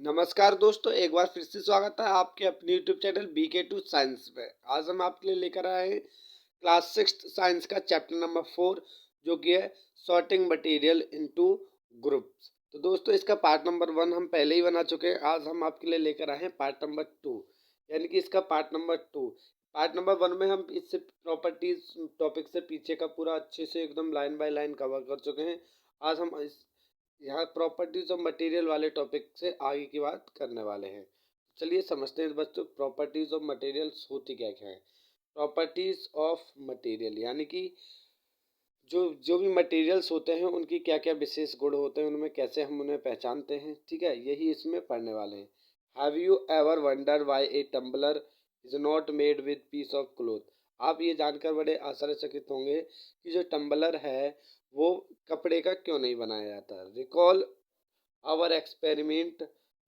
नमस्कार दोस्तों, एक बार फिर से स्वागत है आपके अपने यूट्यूब चैनल BK2 साइंस पे। आज हम आपके लिए लेकर आए हैं क्लास 6 साइंस का चैप्टर नंबर 4, जो कि है सॉर्टिंग मटेरियल इनटू ग्रुप्स। तो दोस्तों, इसका पार्ट नंबर 1 हम पहले ही बना चुके हैं। आज हम आपके लिए लेकर आए हैं पार्ट नंबर 2, यानी कि इसका पार्ट नंबर 2। पार्ट नंबर 1 में हम इससे प्रॉपर्टीज टॉपिक से पीछे का पूरा अच्छे से एकदम लाइन बाय लाइन कवर कर चुके हैं। आज हम यहाँ प्रॉपर्टीज ऑफ मटेरियल वाले टॉपिक से आगे की बात करने वाले हैं। चलिए समझते हैं बच्चों, प्रॉपर्टीज ऑफ मटेरियल्स होती क्या क्या है। प्रॉपर्टीज ऑफ मटेरियल यानी कि जो जो भी मटेरियल्स होते हैं उनकी क्या क्या विशेष गुण होते हैं, उनमें कैसे हम उन्हें पहचानते हैं। ठीक है, यही इसमें पढ़ने वाले हैं। Have you ever wonder why a tumbler is not made with piece of cloth. आप ये जानकर बड़े आश्चर्यचकित होंगे कि जो टम्बलर है वो कपड़े का क्यों नहीं बनाया जाता। Recall our experiment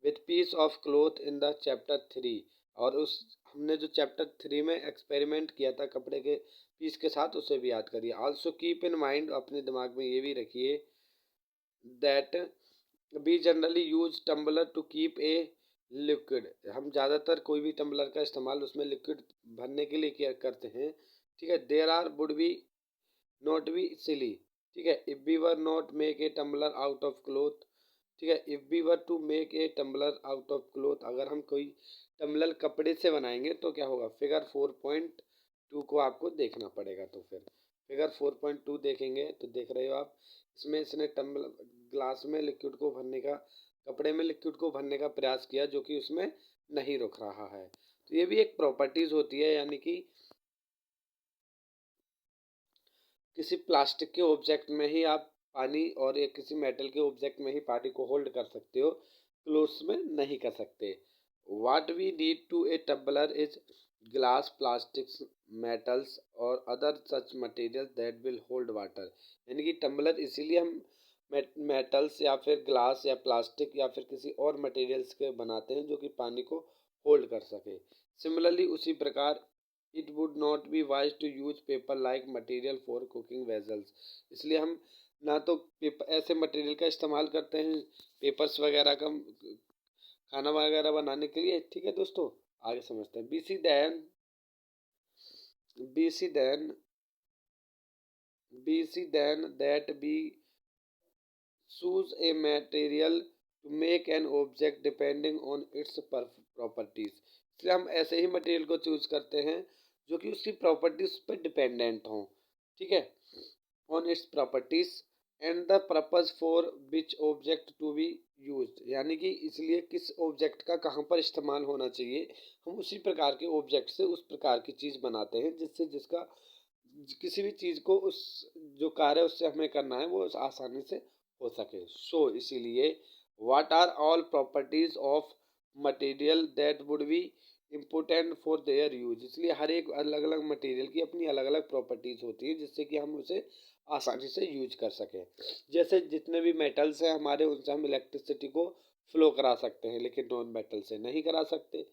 with piece of cloth in the chapter 3। और उस हमने जो चैप्टर 3 में एक्सपेरिमेंट किया था कपड़े के पीस के साथ, उसे भी याद करिए। आल्सो कीप इन माइंड, अपने दिमाग में ये भी रखिए, that we generally use tumbler to keep a liquid. हम ज़्यादातर कोई भी टम्बलर का इस्तेमाल उसमें लिक्विड भरने के लिए किया करते हैं। ठीक है, there are would be not be silly. ठीक है, if we were not make a tumbler out of cloth. ठीक है, if we were to make a tumbler out of cloth, अगर हम कोई टम्बलर कपड़े से बनाएंगे तो क्या होगा। फिगर 4.2 को आपको देखना पड़ेगा। तो फिर फिगर 4.2 देखेंगे तो देख रहे हो आप, इसमें इसने टम्बलर ग्लास में लिक्विड को भरने का, कपड़े में लिक्विड को भरने का प्रयास किया, जो कि उसमें नहीं रुक रहा है। तो ये भी एक प्रॉपर्टीज होती है, यानी कि किसी प्लास्टिक के ऑब्जेक्ट में ही आप पानी, और एक किसी मेटल के ऑब्जेक्ट में ही पानी को होल्ड कर सकते हो, क्लोथ्स में नहीं कर सकते। What we need to a tumbler is glass, plastics, metals और other such material that will hold water. यानी कि टम्बलर इसीलिए हम मेटल्स या फिर ग्लास या प्लास्टिक या फिर किसी और मटेरियल्स के बनाते हैं जो कि पानी को होल्ड कर सके। सिमिलरली उसी प्रकार it would not be wise to use paper like material for cooking vessels. इसलिए हम ना तो पेपर ऐसे मटेरियल का इस्तेमाल करते हैं पेपर्स वगैरह का खाना वगैरह बनाने के लिए। ठीक है दोस्तों, आगे समझते हैं। B see then that B choose a material to make an object depending on its properties। इसलिए हम ऐसे ही मटेरियल को चूज करते हैं जो कि उसकी प्रॉपर्टीज पर डिपेंडेंट हों। ठीक है, on its properties and the purpose for which object to be used. यानी कि इसलिए किस ऑब्जेक्ट का कहाँ पर इस्तेमाल होना चाहिए, हम उसी प्रकार के ऑब्जेक्ट से उस प्रकार की चीज़ बनाते हैं जिससे जिसका किसी भी चीज़ को उस जो कार्य उससे हमें करना है वो आसानी से हो सके। सो इसीलिए what are all properties of material that would be important for their use. इसलिए हर एक अलग अलग मटेरियल की अपनी अलग अलग प्रॉपर्टीज होती है जिससे कि हम उसे आसानी से यूज कर सकें। जैसे जितने भी मेटल्स हैं हमारे, उनसे हम इलेक्ट्रिसिटी को फ्लो करा सकते हैं, लेकिन नॉन मेटल से नहीं करा सकते।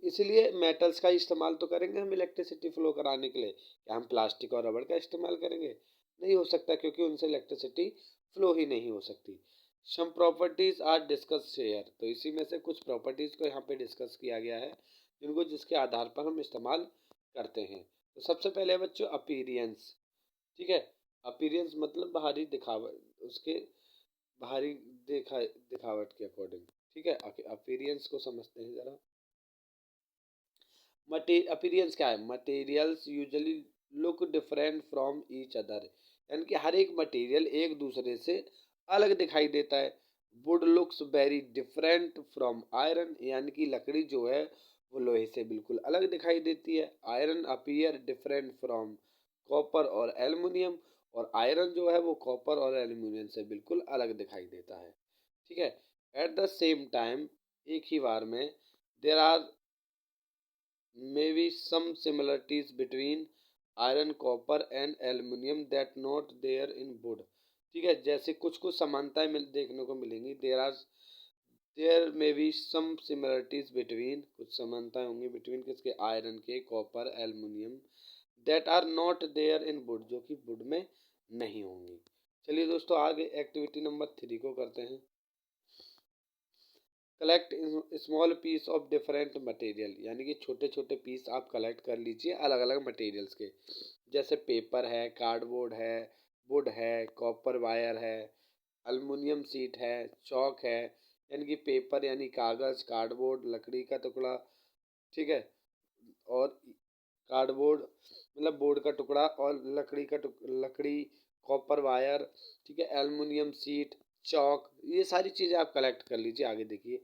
इसलिए मेटल्स का इस्तेमाल तो करेंगे हम इलेक्ट्रिसिटी फ्लो कराने के लिए। क्या हम प्लास्टिक और रबड़ का इस्तेमाल करेंगे? नहीं हो सकता, क्योंकि उनसे इलेक्ट्रिसिटी फ्लो ही नहीं हो सकती। Some properties are discuss here. तो इसी में से कुछ प्रॉपर्टीज को यहाँ पे डिस्कस किया गया है जिनको जिसके आधार पर हम इस्तेमाल करते हैं। तो सबसे पहले बच्चों अपीरियंस। ठीक है, अपीरियंस मतलब बाहरी दिखावट, उसके बाहरी दिखावट के अकॉर्डिंग। ठीक है, अपीरियंस को समझते हैं जरा। अपीरियंस क्या है? Materials usually look different from each other. यानी कि हर एक मटेरियल एक दूसरे से अलग दिखाई देता है। Would looks very different from iron. यानी कि लकड़ी जो है वो लोहे से बिल्कुल अलग दिखाई देती है। Iron appear different from copper और एल्युमिनियम। और आयरन जो है वो कॉपर और एल्युमिनियम से बिल्कुल अलग दिखाई देता है। ठीक है, एट द सेम टाइम, एक ही बार में, there are maybe some similarities between iron, copper and aluminium that not there in wood। ठीक है, जैसे कुछ कुछ समानताएं देखने को मिलेंगी। There may be some similarities between, कुछ समानताएं होंगी बिटवीन किसके? आयरन के, copper, aluminium, that are not there in wood, जो कि वुड में नहीं होंगी। चलिए दोस्तों, आगे एक्टिविटी नंबर 3 को करते हैं। Collect small piece of different material, यानी कि छोटे छोटे पीस आप कलेक्ट कर लीजिए अलग अलग मटेरियल्स के, जैसे पेपर है, कार्डबोर्ड है, वुड है, कॉपर वायर है, अल्मुनियम सीट है, चौक है, यानी कि पेपर यानी कागज़, कार्डबोर्ड लकड़ी का टुकड़ा, ठीक है, और कार्डबोर्ड मतलब बोर्ड का टुकड़ा, और लकड़ी, कॉपर वायर, ठीक है, एल्युमिनियम सीट, चौक, ये सारी चीज़ें आप कलेक्ट कर लीजिए। आगे देखिए,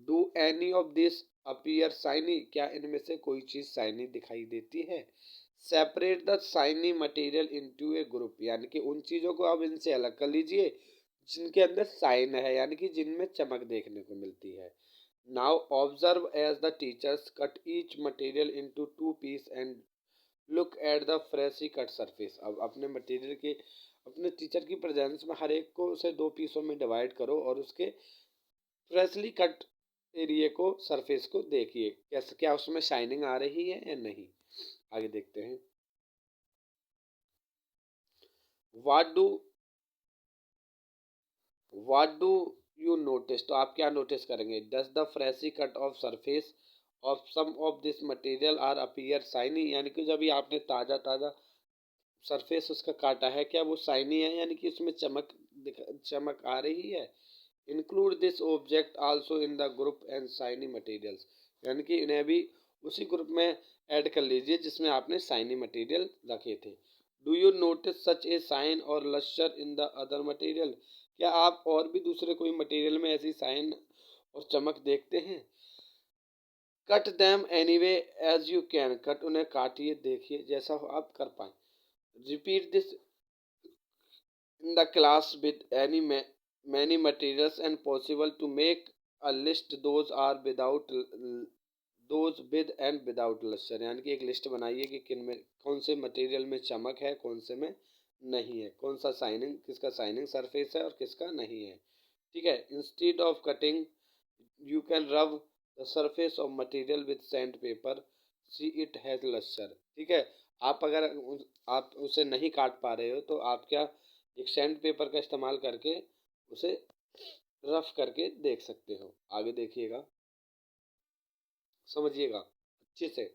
do any of this appear shiny, क्या इनमें से कोई चीज़ शाइनी दिखाई देती है? Separate the shiny material into A group, यानी कि उन चीज़ों को आप इनसे अलग कर लीजिए जिनके अंदर शाइन है, यानी कि जिनमें चमक देखने को मिलती है। Now observe as the teachers cut each material into two pieces and look at the freshly cut surface। अब अपने मटेरियल के, अपने टीचर की प्रेजेंस में हर एक को उसे दो पीसों में डिवाइड करो और उसके फ्रेशली कट एरिया को, सरफेस को देखिए कैसे, क्या उसमें शाइनिंग आ रही है या नहीं। आगे देखते हैं, what do what do you notice, तो आप क्या नोटिस करेंगे? Does the freshly cut off surface of some of this material are appear shiny, यानी कि जब ये आपने ताज़ा ताज़ा सरफेस उसका काटा है, क्या वो शाइनी है, यानी कि उसमें चमक आ रही है। Include this object also in the group and shiny materials, यानी कि इन्हें भी उसी ग्रुप में ऐड कर लीजिए जिसमें आपने शाइनी मटेरियल रखे थे। Do you notice such a shine और lustre in the other material, क्या आप और भी दूसरे कोई मटेरियल में ऐसी साइन और चमक देखते हैं? Cut them anyway as you can, cut उन्हें काटिए, देखिए जैसा हो आप कर पाए। Repeat this in the class with any many materials and possible to make a list those are without those with and without luster, यानी कि एक लिस्ट बनाइए कि किन में कौन से मटेरियल में चमक है, कौन से में नहीं है, कौन सा शाइनिंग, किसका शाइनिंग सरफेस है और किसका नहीं है। ठीक है, instead of cutting you can rub the surface of material with sandpaper, see it has lustre. ठीक है, आप अगर आप उसे नहीं काट पा रहे हो तो आप क्या, एक सैंड पेपर का इस्तेमाल करके उसे रफ करके देख सकते हो। आगे देखिएगा, समझिएगा अच्छे से।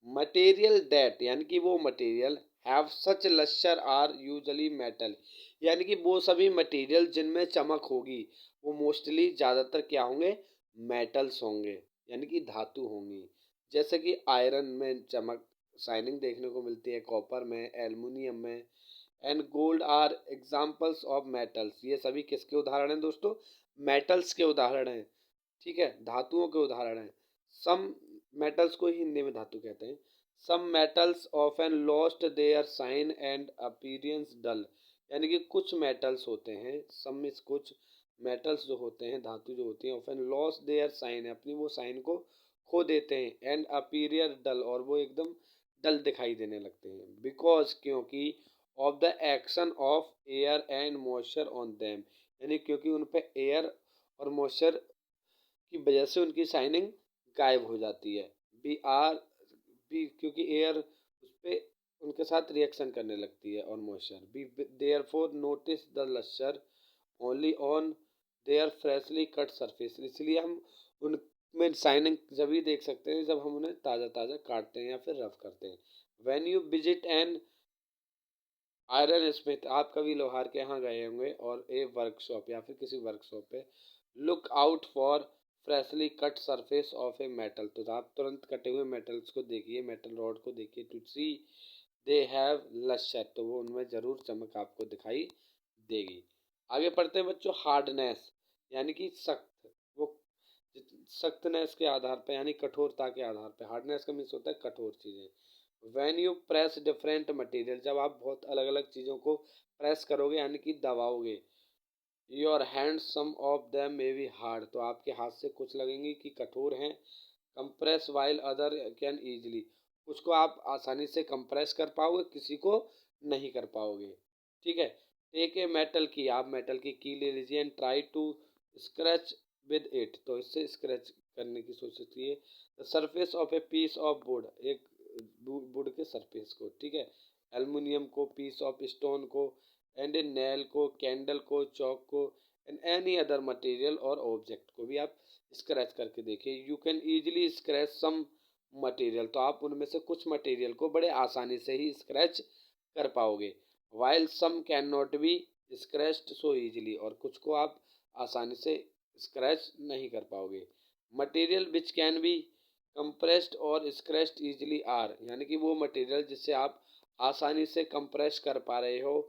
मटेरियल दैट, यानी कि वो material have such lustre are usually metal, यानी कि वो सभी मटेरियल जिनमें चमक होगी वो मोस्टली ज़्यादातर क्या होंगे, मेटल्स होंगे, यानी कि धातु होंगी। जैसे कि आयरन में चमक शाइनिंग देखने को मिलती है, कॉपर में, एल्युमिनियम में, and gold are examples of metals, ये सभी किसके उदाहरण हैं दोस्तों? मेटल्स के उदाहरण हैं। ठीक है, धातुओं के उदाहरण हैं। सम मेटल्स को ही हिंदी में धातु कहते हैं। Some metals often lost their shine and appearance dull, यानी कि कुछ मेटल्स होते हैं, सम में कुछ मेटल्स जो होते हैं, धातु जो होती हैं, ऑफन लॉस्ट देयर साइन, अपनी वो साइन को खो देते हैं, एंड अपीरियर डल, और वो एकदम डल दिखाई देने लगते हैं। बिकॉज, क्योंकि, of the action of air and moisture on them, यानी क्योंकि उन पे एयर और मॉइस्चर की वजह से उनकी शाइनिंग गायब हो जाती है। बी आर बी, क्योंकि एयर उस पर उनके साथ रिएक्शन करने लगती है और moisture be, therefore notice the lustre only on their freshly cut surface, इसलिए हम उनमें शाइनिंग जब ही देख सकते हैं जब हम उन्हें ताज़ा ताज़ा काटते हैं या फिर रफ करते हैं। When you visit an iron Smith, आप कभी लोहार के यहाँ गए होंगे और ए वर्कशॉप या फिर किसी वर्कशॉप पे, look out for freshly cut surface of a metal, तो आप तुरंत कटे हुए मेटल्स को देखिए, मेटल रॉड को देखिए, to see they have lustre, तो वो उनमें ज़रूर चमक आपको दिखाई देगी। आगे पढ़ते हैं बच्चों, हार्डनेस, यानी कि सख्त, वो सख्तनेस के आधार पर, यानी कठोरता के आधार पर, हार्डनेस का मीन्स होता है कठोर चीज़ें। When you press different material, जब आप बहुत अलग अलग चीज़ों को प्रेस करोगे यानी कि दबाओगे, your hand some of them may be hard, तो आपके हाथ से कुछ लगेंगे कि कठोर हैं। Compress while other can easily, कुछ को आप आसानी से कंप्रेस कर पाओगे, किसी को नहीं कर पाओगे। ठीक है, टेक ए मेटल की, आप मेटल की ले लीजिए, and try to scratch with it, तो इससे स्क्रैच करने की सोच सकती है। The surface of a piece of wood, एक वुड के सरफेस को, ठीक है, एल्युमिनियम को, पीस ऑफ स्टोन को, एंड ए नेल को, कैंडल को, चौक को, एंड एनी अदर मटेरियल और ऑब्जेक्ट को भी आप स्क्रैच करके देखिए। You can easily scratch some material, तो आप उनमें से कुछ मटेरियल को बड़े आसानी से ही स्क्रैच कर पाओगे। While some can not be scratched so easily, और कुछ को आप आसानी से स्क्रैच नहीं कर पाओगे। Material which can be compressed और स्क्रैच्ड ईजिली आर, यानी कि वो मटेरियल जिससे आप आसानी से कंप्रेस कर पा रहे हो,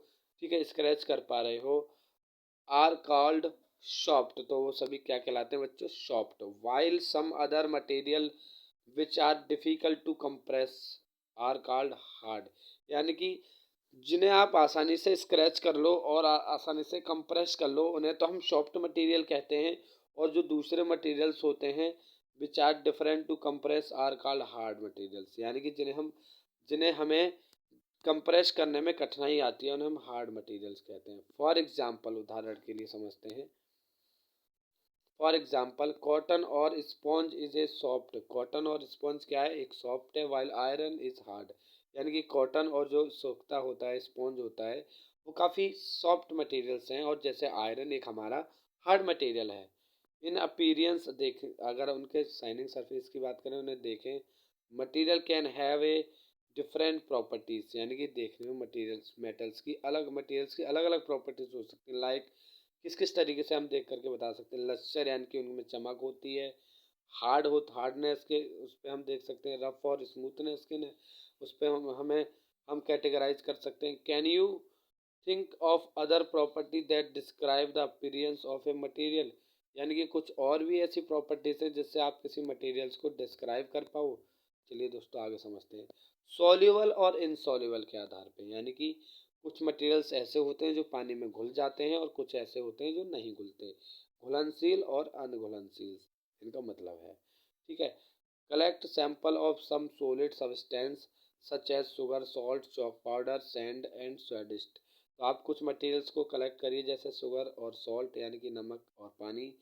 ठीक है, स्क्रैच कर पा रहे हो, आर कॉल्ड सॉफ्ट, तो वो सभी क्या कहलाते हैं बच्चों, soft. While some other material which are difficult to compress are called hard, यानी कि जिन्हें आप आसानी से स्क्रैच कर लो और आसानी से कंप्रेस कर लो उन्हें तो हम सॉफ्ट मटेरियल कहते हैं, और जो दूसरे मटेरियल्स होते हैं which are different to compress are called hard materials, यानी कि जिन्हें हमें कंप्रेस करने में कठिनाई आती है उन्हें हम हार्ड मटेरियल्स कहते हैं। फॉर एग्जाम्पल, उदाहरण के लिए समझते हैं। फॉर एग्जाम्पल, कॉटन और sponge is a soft, cotton और स्पॉन्ज क्या है, एक सॉफ्ट है, वाइल आयरन इज हार्ड, यानी कि कॉटन और जो सोखता होता है, स्पॉन्ज होता है, वो काफ़ी सॉफ्ट मटेरियल्स हैं, और जैसे आयरन एक हमारा हार्ड मटेरियल है। इन अपीरियंस देखें, अगर उनके शाइनिंग सरफेस की बात करें, उन्हें देखें, material can have a different properties, यानी कि देखने में मटेरियल्स की अलग अलग प्रॉपर्टीज हो सकती हैं। लाइक किस किस तरीके से हम देख करके बता सकते हैं, लस्टर यानी कि उनमें चमक होती है, हार्डनेस के उस पर हम देख सकते हैं, रफ और स्मूथनेस के ने उस पर हम कैटेगराइज कर सकते हैं। Can you think of other property that describe the appearance of a material, यानी कि कुछ और भी ऐसी प्रॉपर्टीज है जिससे आप किसी मटेरियल्स को डिस्क्राइब कर पाओ। चलिए दोस्तों आगे समझते हैं। सॉल्युबल और इनसॉल्युबल के आधार पे, यानी कि कुछ मटेरियल्स ऐसे होते हैं जो पानी में घुल जाते हैं और कुछ ऐसे होते हैं जो नहीं घुलते, घुलनशील और अनघुलनशील, इनका मतलब है, ठीक है। Collect sample of some solid substance such as sugar, salt, chalk powder, sand and sawdust, तो आप कुछ मटेरियल्स को कलेक्ट करिए जैसे शुगर और सॉल्ट यानी कि नमक और पानी,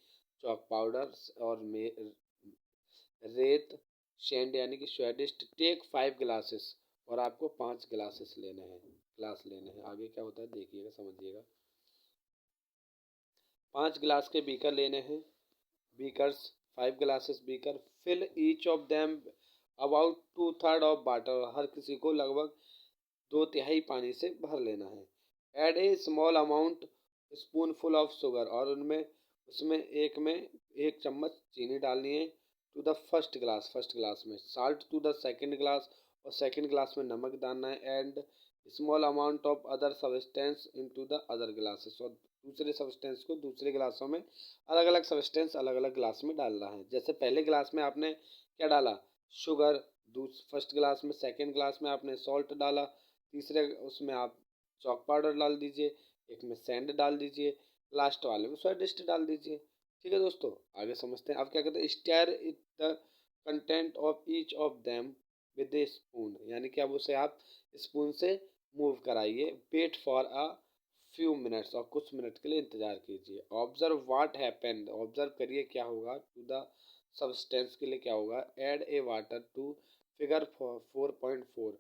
चॉक पाउडर और रेत, सैंड यानी कि स्वेडिस्ट। टेक 5 ग्लासेस, और आपको 5 ग्लासेस लेने हैं, ग्लास लेने हैं। आगे क्या होता है देखिएगा, समझिएगा। 5 ग्लास के बीकर लेने हैं, beakers, 5 glasses beaker. Fill each of them about 2/3 of water, हर किसी को लगभग 2/3 पानी से भर लेना है। Add a small amount spoonful of sugar, और उसमें एक चम्मच चीनी डालनी है। टू द फर्स्ट ग्लास में salt, to the second glass, और सेकंड ग्लास में नमक डालना है। And small amount of other substance into the other glasses, और दूसरे सब्सटेंस को दूसरे ग्लासों में, अलग अलग सब्सटेंस अलग अलग ग्लास में डालना है। जैसे पहले ग्लास में आपने क्या डाला, शुगर, फर्स्ट ग्लास में, सेकंड ग्लास में आपने सॉल्ट डाला, तीसरे उसमें आप चॉक पाउडर डाल दीजिए, एक में सैंड डाल दीजिए, लास्ट वाले में स्वादिष्ट डाल दीजिए। ठीक है दोस्तों, आगे समझते हैं। अब क्या कहते हैं, stir it the content of each of them with a spoon, यानी कि अब उसे आप स्पून से मूव कराइए। Wait for a few minutes, और कुछ मिनट के लिए इंतजार कीजिए। ऑब्जर्व व्हाट हैपेंड, ऑब्जर्व करिए क्या होगा। टू द सब्सटेंस के लिए क्या होगा, add a water to figure 4.4,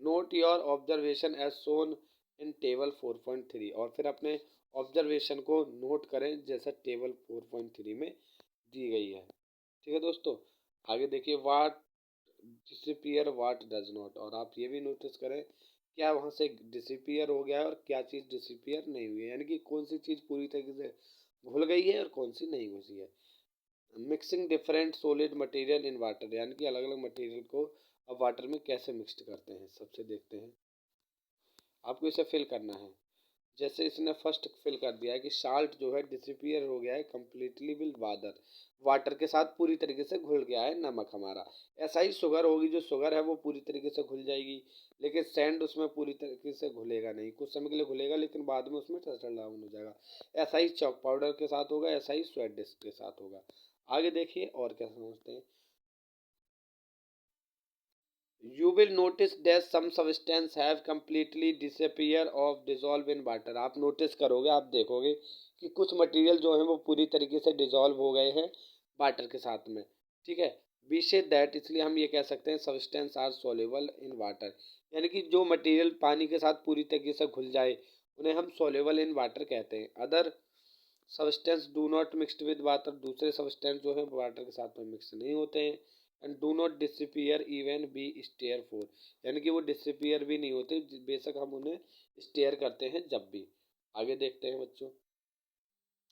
note your observation as shown in table 4.3, और फिर अपने ऑब्जर्वेशन को नोट करें जैसा टेबल 4.3 में दी गई है। ठीक है दोस्तों, आगे देखिए। वाट डिसपियर वाट डज नॉट, और आप ये भी नोटिस करें क्या वहाँ से डिसपियर हो गया है और क्या चीज़ डिसपियर नहीं हुई है, यानी कि कौन सी चीज़ पूरी तरीके से घुल गई है और कौन सी नहीं घुसी है। Mixing different solid material in water, यानी कि अलग अलग मटेरियल को अब वाटर में कैसे मिक्स करते हैं, सबसे देखते हैं। आपको इसे फिल करना है। जैसे इसने फर्स्ट फिल कर दिया है कि साल्ट जो है डिसपियर हो गया है कम्प्लीटली विद वाटर, वाटर के साथ पूरी तरीके से घुल गया है नमक हमारा। ऐसा ही शुगर होगी, जो शुगर है वो पूरी तरीके से घुल जाएगी, लेकिन सैंड उसमें पूरी तरीके से घुलेगा नहीं, कुछ समय के लिए घुलेगा लेकिन बाद में उसमें टसल डाउन हो जाएगा। ऐसा ही चॉक पाउडर के साथ होगा, ऐसा ही स्वेट डिस्क के साथ होगा। आगे देखिए और क्या समझते हैं। You will notice that some substance have completely disappear of dissolve in water, आप नोटिस करोगे, आप देखोगे कि कुछ मटेरियल जो है वो पूरी तरीके से डिजॉल्व हो गए हैं वाटर के साथ में। ठीक है, वी से दैट, इसलिए हम ये कह सकते हैं substance are soluble in water, यानी कि जो मटेरियल पानी के साथ पूरी तरीके से घुल जाए उन्हें हम सोल्यूबल इन वाटर कहते हैं। Other substance do not mixed with water, दूसरे सब्सटेंस जो है वाटर के साथ में मिक्स नहीं होते हैं। And do not disappear even be stir for, यानी कि वो डिसअपियर भी नहीं होते बेशक हम उन्हें स्टेयर करते हैं जब भी। आगे देखते हैं बच्चों,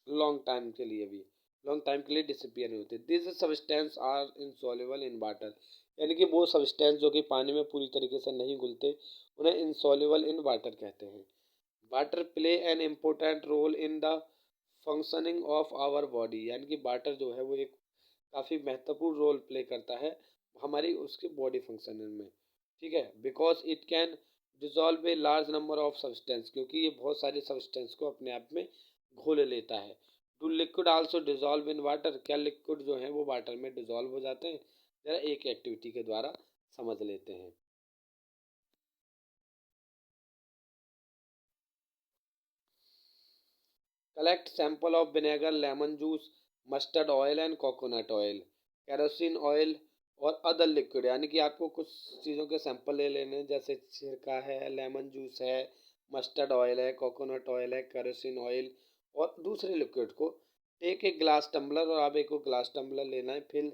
लॉन्ग टाइम के लिए भी, लॉन्ग टाइम के लिए डिसअपियर नहीं होते। This substance are insoluble in water, यानी कि वो सब्सटेंस जो कि पानी में पूरी तरीके से नहीं घुलते उन्हें इनसॉल्युबल इन वाटर कहते हैं। Water play an important role in the functioning of our body, यानी कि वाटर जो है वो एक काफ़ी महत्वपूर्ण रोल प्ले करता है हमारी उसके बॉडी फंक्शनिंग में। ठीक है, because it can dissolve a large number of substance, क्योंकि ये बहुत सारे सब्सटेंस को अपने आप में घोल लेता है। Do liquid also dissolve in water, क्या लिक्विड जो है वो वाटर में डिजॉल्व हो जाते हैं? जरा एक एक्टिविटी के द्वारा समझ लेते हैं। Collect sample of vinegar, lemon juice, mustard oil and coconut oil, kerosene oil और अदर लिक्विड, यानी कि आपको कुछ चीज़ों के सैंपल ले लेने हैं, जैसे सिरका है, लेमन जूस है, मस्टर्ड ऑयल है, कोकोनट ऑयल है, केरोसिन ऑयल और दूसरे लिक्विड को। टेक एक ग्लास टम्बलर, और आप एक को ग्लास टम्बलर लेना है, फिर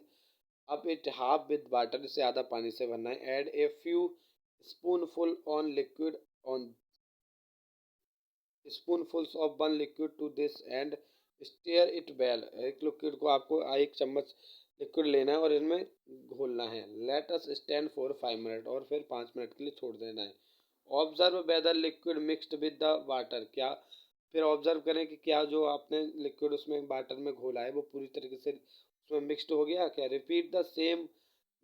अब इट हाफ विद वाटर, इससे आधा पानी से भरना है। Add a few spoonful on liquid on spoonfuls of one liquid to this and stir it well, एक लिक्विड को आपको एक चम्मच लिक्विड लेना है और इनमें घोलना है। Let us stand for 5 minute, और फिर 5 मिनट के लिए छोड़ देना है। Observe whether liquid mixed with the water, क्या फिर ऑब्जर्व करें कि क्या जो आपने लिक्विड उसमें वाटर में घोला है वो पूरी तरीके से उसमें मिक्सड हो गया क्या। Repeat the same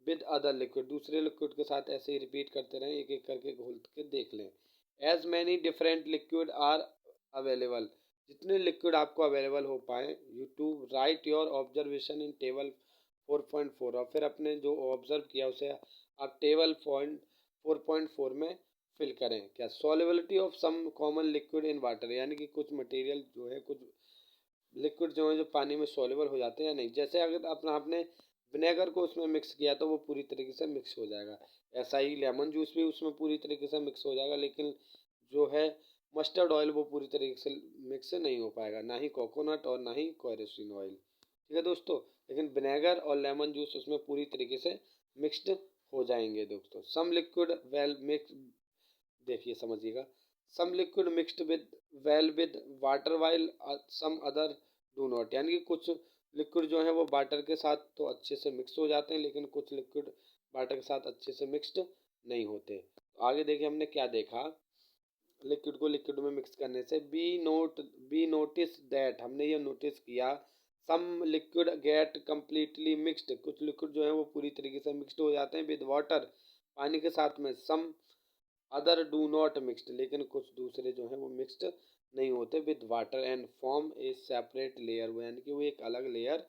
with other liquid, दूसरे लिक्विड के साथ ऐसे ही रिपीट करते रहें, एक एक करके घोल के देख लें। As many different liquid are available, जितने लिक्विड आपको अवेलेबल हो पाए। You to write your observation in table 4.4, और फिर अपने जो ऑब्जर्व किया उसे आप टेबल पॉइंट 4.4 में फिल करें। क्या solubility of some common liquid in water, यानी कि कुछ मटेरियल जो है, कुछ लिक्विड जो है जो पानी में सॉल्युबल हो जाते हैं या नहीं। जैसे अगर अपना आपने विनेगर को उसमें मिक्स किया तो वो पूरी तरीके से मिक्स हो जाएगा, ऐसा ही लेमन जूस भी उसमें पूरी तरीके से मिक्स हो जाएगा, लेकिन जो है मस्टर्ड ऑयल वो पूरी तरीके से मिक्स नहीं हो पाएगा, ना ही कोकोनट और ना ही केरोसिन ऑयल। ठीक है दोस्तों, लेकिन विनेगर और लेमन जूस उसमें पूरी तरीके से मिक्सड हो जाएंगे दोस्तों। सम लिक्विड वेल मिक्स, देखिए समझिएगा, some liquid mixed with well with water while some other do not, यानी कि कुछ लिक्विड जो है वो वाटर के साथ तो अच्छे से मिक्स हो जाते हैं, लेकिन कुछ लिक्विड वाटर के साथ अच्छे से मिक्सड नहीं होते। तो आगे देखिए हमने क्या देखा, लिक्विड को लिक्विड में मिक्स करने से। बी नोटिस दैट, हमने ये नोटिस किया, सम लिक्विड गेट कम्प्लीटली मिक्सड, कुछ लिक्विड जो है वो पूरी तरीके से मिक्सड हो जाते हैं विद वाटर, पानी के साथ में। Some other do not mixed, लेकिन कुछ दूसरे जो हैं वो मिक्सड नहीं होते with water and form a separate layer, यानी कि वो एक अलग लेयर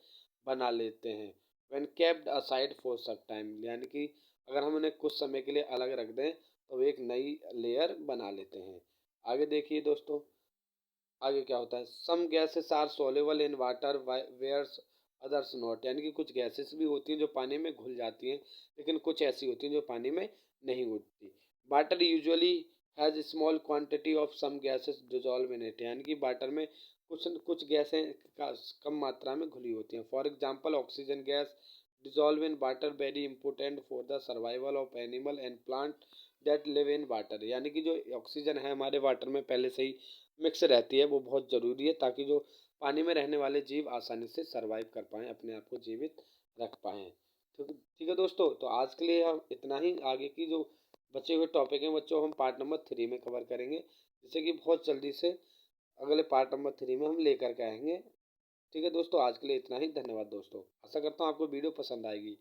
बना लेते हैं। When kept aside for some time, यानी कि अगर हम उन्हें कुछ समय के लिए अलग रख दें तो वे एक नई लेयर बना लेते हैं। आगे देखिए दोस्तों, आगे क्या होता है। Some gases are soluble in water whereas others not, यानी कि कुछ गैसेस भी होती हैं जो पानी में घुल जाती हैं, लेकिन कुछ ऐसी होती हैं जो पानी में नहीं घुलती। Water usually has small quantity of some gases dissolve in it, यानी कि वाटर में कुछ गैसें कम मात्रा में घुली होती हैं। For example oxygen gas dissolve in water, very important for the survival of animal and plant that live in water, यानी कि जो ऑक्सीजन है हमारे वाटर में पहले से ही मिक्स रहती है, वो बहुत ज़रूरी है ताकि जो पानी में रहने वाले जीव आसानी से सर्वाइव कर पाएँ, अपने आप को जीवित रख पाएँ। तो ठीक है दोस्तों, तो आज के लिए हम इतना ही। आगे की जो बचे हुए टॉपिक हैं बच्चों हम पार्ट नंबर 3 में कवर करेंगे, जिससे कि बहुत जल्दी से अगले पार्ट नंबर 3 में हम लेकर के आएंगे। ठीक है दोस्तों, आज के लिए इतना ही। धन्यवाद दोस्तों, आशा करता हूँ आपको वीडियो पसंद आएगी।